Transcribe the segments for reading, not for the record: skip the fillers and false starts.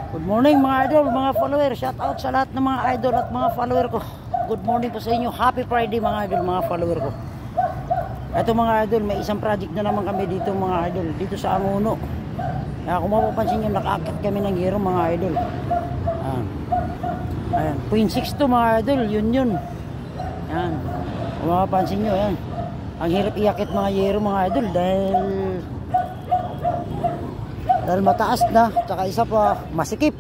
Good morning mga idol, mga follower. Shout out sa lahat ng mga idol at mga follower ko. Good morning po sa inyo. Happy Friday mga idol, mga follower ko. Ito mga idol, may isang project na naman kami dito mga idol, dito sa Anguno. Kaya kung mapapansin nyo, nakakit kami ng yero mga idol. Ayan, 0.6 to mga idol, yun. Ayan, kung mapapansin nyo, ayan. Ang hirap iakit mga yero mga idol dahil mataas na, tsaka isa pa masikip.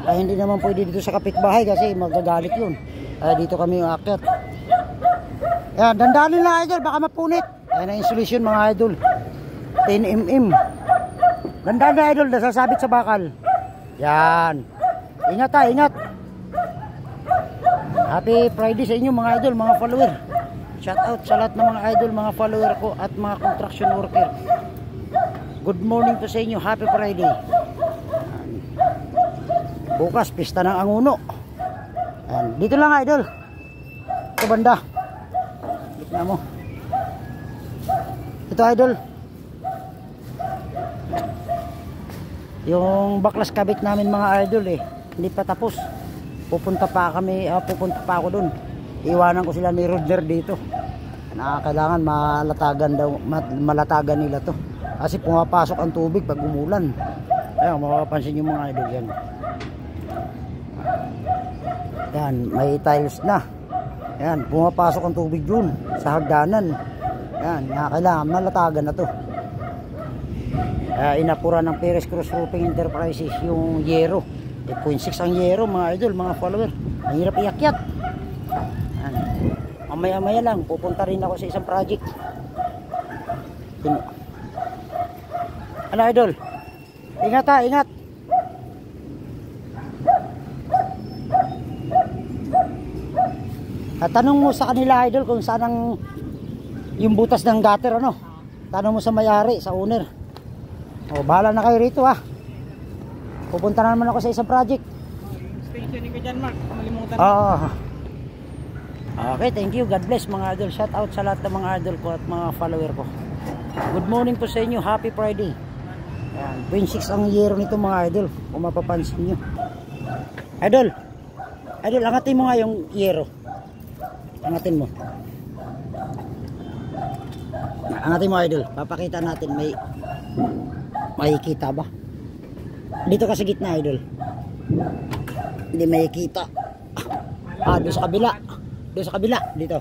Ay hindi naman pwede dito sa kapitbahay kasi magagalit yun. Ay dito kami aakyat. Ayan, dandanin lang idol, baka mapunit. Ayan ang insulation mga idol, 10 mm. Dandanin na idol, nasasabit sa bakal. Yan, ingat ha, ingat. Happy Friday sa inyo mga idol, mga follower. Shout out sa lahat ng mga idol, mga follower ko at mga construction worker. Good morning po sa inyo. Happy Friday. Bukas, pista ng Anguno. Ayan. Dito lang idol. Ito banda. Tignan mo. Ito idol. Yung baklas kabit namin mga idol hindi pa tapos. Pupunta pa ako dun. Iwanan ko sila ni Rodner dito. Kailangan malatagan nila to. Kasi pumapasok ang tubig pag umulan. Ayan, makapansin yung mga idol yan. Yan, may tiles na. Yan, pumapasok ang tubig dun sa hagdanan. Yan, kailangan malatagan na to. Inapura ng Perez Cruz Roofing Enterprises yung yero. 0.6 ang yero mga idol, mga follower. Ang hirap iakyat. Yan. Mamaya lang, pupunta rin ako sa isang project. Ano idol? Ingat ha, ingat. Tanong mo sa kanila idol kung saan ang yung butas ng gutter ano. Tanong mo sa may-ari, sa owner. O bahala na kayo rito ha. Pupunta na naman ako sa isang project. Stationing ko dyan Mark, malimutan. Okay, thank you. God bless mga idol. Shout out sa lahat ng mga idol ko at mga follower ko. Good morning po sa inyo. Happy Friday. Ayan, 0.6 ang yero nito mga idol, kung mapapansin nyo. Idol, angatin mo nga yung yero. Angatin mo. Angatin mo idol, papakita natin may kita ba? Dito ka sa gitna idol. Hindi may kita. Doon sa kabila. Dito.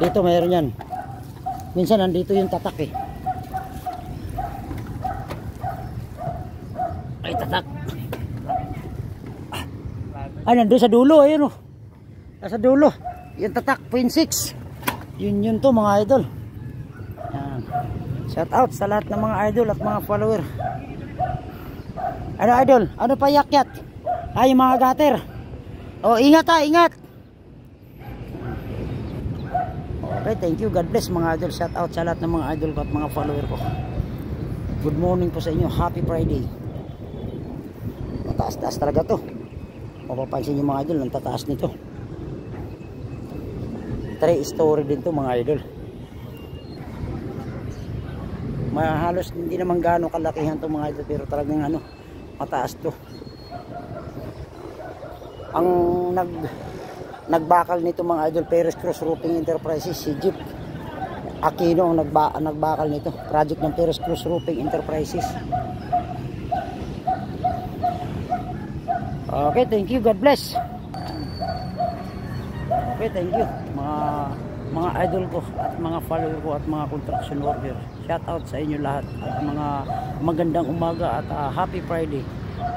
Dito mayroon yan. Minsan nandito yung tatak Ay tatak. Nandun sa dulo ayun Nasa dulo. Yung tatak 0.6. Yun to mga idol. Yan. Shout out sa lahat ng mga idol at mga follower. Ano idol? Ano pa yakyat? Yung mga gutter. Ingat ha, ingat. Okay, thank you. God bless mga idol. Shout out sa lahat ng mga idol ko at mga follower ko. Good morning po sa inyo. Happy Friday. Mataas-taas talaga to. Mapapansin nyo mga idol, ang tataas nito. 3 story din to mga idol. Halos hindi naman gaano kalakihan to mga idol, pero talagang mataas to. Ang nagbakal nito mga idol, Perez Cruz Roofing Enterprises, si Jeep Aquino ang nagbakal nito. Project ng Perez Cruz Roofing Enterprises. Okay, thank you. God bless. Okay, thank you. Mga idol ko at mga follower ko at mga construction worker. Shout out sa inyo lahat at mga magandang umaga at happy Friday.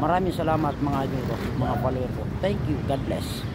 Maraming salamat mga idol ko, mga follower ko. Thank you. God bless.